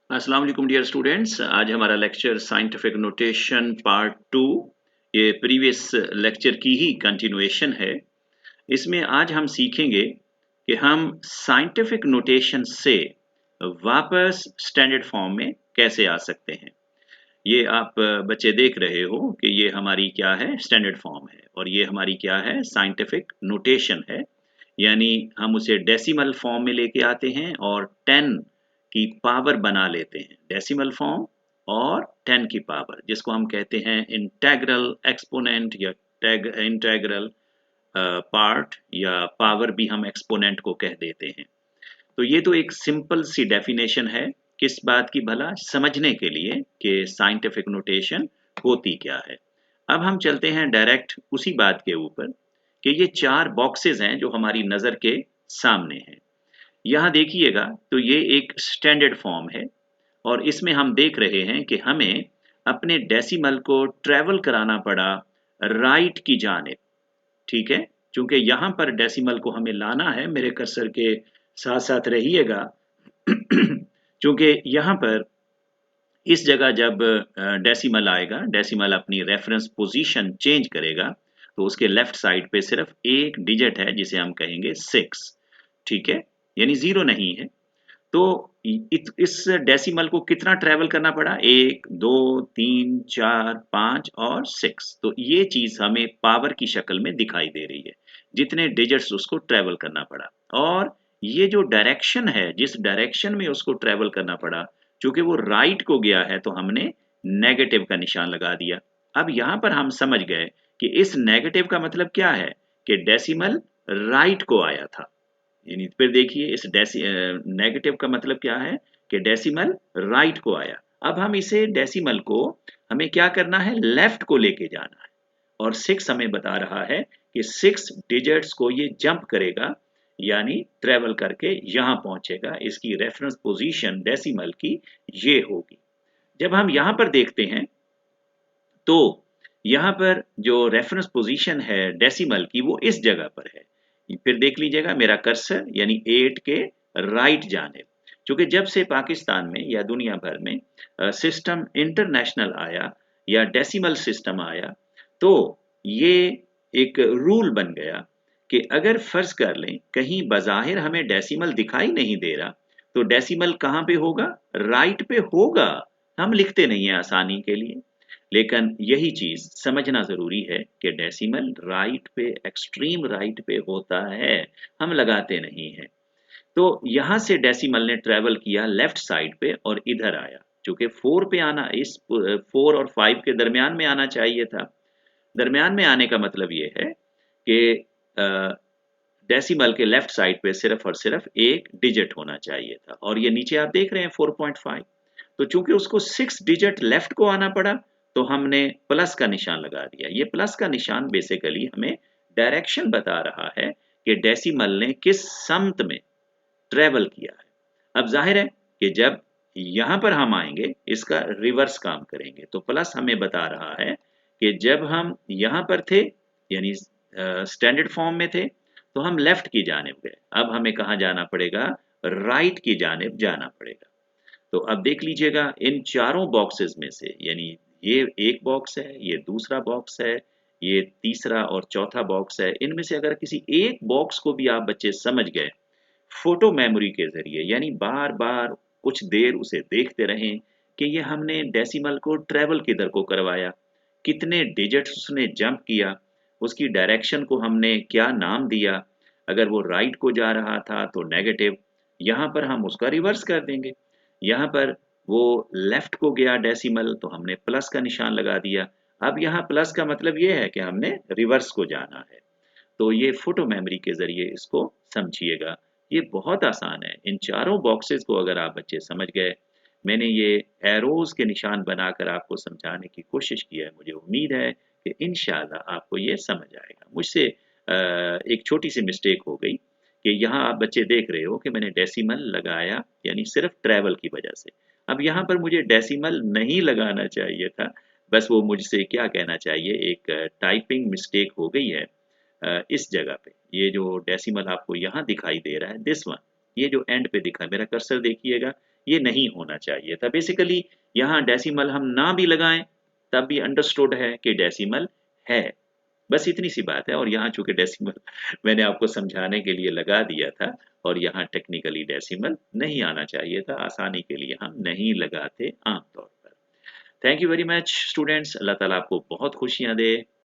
अस्सलाम वालेकुम dear students. आज हमारा लेक्चर साइंटिफिक नोटेशन पार्ट 2 ये प्रीवियस लेक्चर की ही कंटिन्यूएशन है। इसमें आज हम सीखेंगे कि हम साइंटिफिक नोटेशन से वापस स्टैंडर्ड फॉर्म में कैसे आ सकते हैं। ये आप बच्चे देख रहे हो कि ये हमारी क्या है, स्टैंडर्ड फॉर्म है और ये हमारी क्या है, साइंटिफिक नोटेशन है। यानी हम उसे डेसिमल फॉर्म में लेके आते हैं और 10 की पावर बना लेते हैं। डेसिमल फॉर्म और 10 की पावर, जिसको हम कहते हैं इंटेग्रल एक्सपोनेंट या इंटेग्रल पार्ट, या पावर भी हम एक्सपोनेंट को कह देते हैं। तो ये तो एक सिंपल सी डेफिनेशन है, किस बात की, भला समझने के लिए कि साइंटिफिक नोटेशन होती क्या है। अब हम चलते हैं डायरेक्ट उसी बात के ऊपर कि ये 4 बॉक्सेस हैं जो हमारी नज़र के सामने हैं। यहाँ देखिएगा तो ये एक स्टैंडर्ड फॉर्म है और इसमें हम देख रहे हैं कि हमें अपने डेसिमल को ट्रैवल कराना पड़ा राइट की जानिब। ठीक है, चूंकि यहाँ पर डेसिमल को हमें लाना है, मेरे कर्सर के साथ साथ रहिएगा। चूंकि यहाँ पर इस जगह जब डेसिमल आएगा, डेसिमल अपनी रेफरेंस पोजीशन चेंज करेगा, तो उसके लेफ्ट साइड पे सिर्फ एक डिजिट है जिसे हम कहेंगे 6। ठीक है, यानी 0 नहीं है। तो इस डेसिमल को कितना ट्रेवल करना पड़ा, 1 2 3 4 5 और 6। तो ये चीज हमें पावर की शक्ल में दिखाई दे रही है, जितने डिजिट्स उसको ट्रेवल करना पड़ा। और ये जो डायरेक्शन है, जिस डायरेक्शन में उसको ट्रेवल करना पड़ा, चूंकि वो राइट को गया है तो हमने नेगेटिव का निशान लगा दिया। अब यहाँ पर हम समझ गए कि इस नेगेटिव का मतलब क्या है, कि डेसिमल राइट को आया था। यानी फिर देखिए, इस नेगेटिव का मतलब क्या है, कि डेसिमल राइट को आया। अब हम इसे डेसिमल को हमें क्या करना है, लेफ्ट को लेके जाना है। और 6 हमें बता रहा है कि 6 डिजिट्स को ये जंप करेगा, यानी ट्रेवल करके यहाँ पहुंचेगा। इसकी रेफरेंस पोजीशन डेसिमल की ये होगी। जब हम यहाँ पर देखते हैं तो यहाँ पर जो रेफरेंस पोजीशन है डेसिमल की, वो इस जगह पर है। फिर देख लीजिएगा मेरा कर्सर, यानी 8 के राइट जानिब। क्योंकि जब से पाकिस्तान में या दुनिया भर में सिस्टम इंटरनेशनल आया या डेसिमल सिस्टम आया, तो ये एक रूल बन गया कि अगर फर्ज कर लें कहीं बज़ाहिर हमें डेसिमल दिखाई नहीं दे रहा, तो डेसिमल कहाँ पे होगा, राइट पे होगा। हम लिखते नहीं है आसानी के लिए, लेकिन यही चीज समझना जरूरी है कि डेसिमल राइट पे, एक्सट्रीम राइट पे होता है, हम लगाते नहीं हैं। तो यहाँ से डेसिमल ने ट्रेवल किया लेफ्ट साइड पे और इधर आया। चूंकि 4 पे आना, इस 4 और 5 के दरमियान में आना चाहिए था। दरमियान में आने का मतलब ये है कि डेसिमल के लेफ्ट साइड पे सिर्फ और सिर्फ एक डिजिट होना चाहिए था, और ये नीचे आप देख रहे हैं 4.5। तो चूंकि उसको 6 डिजिट लेफ्ट को आना पड़ा, तो हमने प्लस का निशान लगा दिया। ये प्लस का निशान बेसिकली हमें डायरेक्शन बता रहा है कि डेसिमल ने किस समत में ट्रेवल किया है। अब जाहिर है कि जब यहाँ पर हम आएंगे, इसका रिवर्स काम करेंगे, तो प्लस हमें बता रहा है कि जब हम यहाँ पर थे, यानी स्टैंडर्ड फॉर्म में थे, तो हम लेफ्ट की जानिब गए। अब हमें कहाँ जाना पड़ेगा, राइट की जानिब जाना पड़ेगा। तो अब देख लीजिएगा इन चारों बॉक्सेस में से, यानी ये एक बॉक्स है, ये दूसरा बॉक्स है, ये तीसरा और चौथा बॉक्स है, इनमें से अगर किसी एक बॉक्स को भी आप बच्चे समझ गए फोटो मेमोरी के जरिए, यानी बार बार कुछ देर उसे देखते रहें कि ये हमने डेसिमल को ट्रेवल किधर को करवाया, कितने डिजिट्स उसने जंप किया, उसकी डायरेक्शन को हमने क्या नाम दिया। अगर वो राइट को जा रहा था तो नेगेटिव, यहाँ पर हम उसका रिवर्स कर देंगे। यहाँ पर वो लेफ्ट को गया डेसिमल, तो हमने प्लस का निशान लगा दिया। अब यहाँ प्लस का मतलब ये है कि हमने रिवर्स को जाना है। तो ये फोटो मेमोरी के ज़रिए इसको समझिएगा। ये बहुत आसान है। इन चारों बॉक्सेस को अगर आप बच्चे समझ गए, मैंने ये एरोज़ के निशान बनाकर आपको समझाने की कोशिश की है। मुझे उम्मीद है कि इंशाअल्लाह आपको ये समझ आएगा। मुझसे एक छोटी-सी मिस्टेक हो गई कि यहाँ आप बच्चे देख रहे हो कि मैंने डेसिमल लगाया, यानी सिर्फ़ ट्रैवल की वजह से। अब यहाँ पर मुझे डेसिमल नहीं लगाना चाहिए था। बस वो मुझसे क्या कहना चाहिए, एक टाइपिंग मिस्टेक हो गई है। इस जगह पे ये जो डेसिमल आपको यहाँ दिखाई दे रहा है, दिस वन, ये जो एंड पे दिखा है, मेरा कर्सर देखिएगा, ये नहीं होना चाहिए था। बेसिकली यहाँ डेसिमल हम ना भी लगाएँ तब भी अंडरस्टूड है कि डेसिमल है। बस इतनी सी बात है और यहाँ चूँकि डेसिमल मैंने आपको समझाने के लिए लगा दिया था और यहाँ टेक्निकली डेसिमल नहीं आना चाहिए था, आसानी के लिए हम नहीं लगाते आम तौर पर। Thank you very much students, अल्लाह ताला आपको बहुत खुशियाँ दे।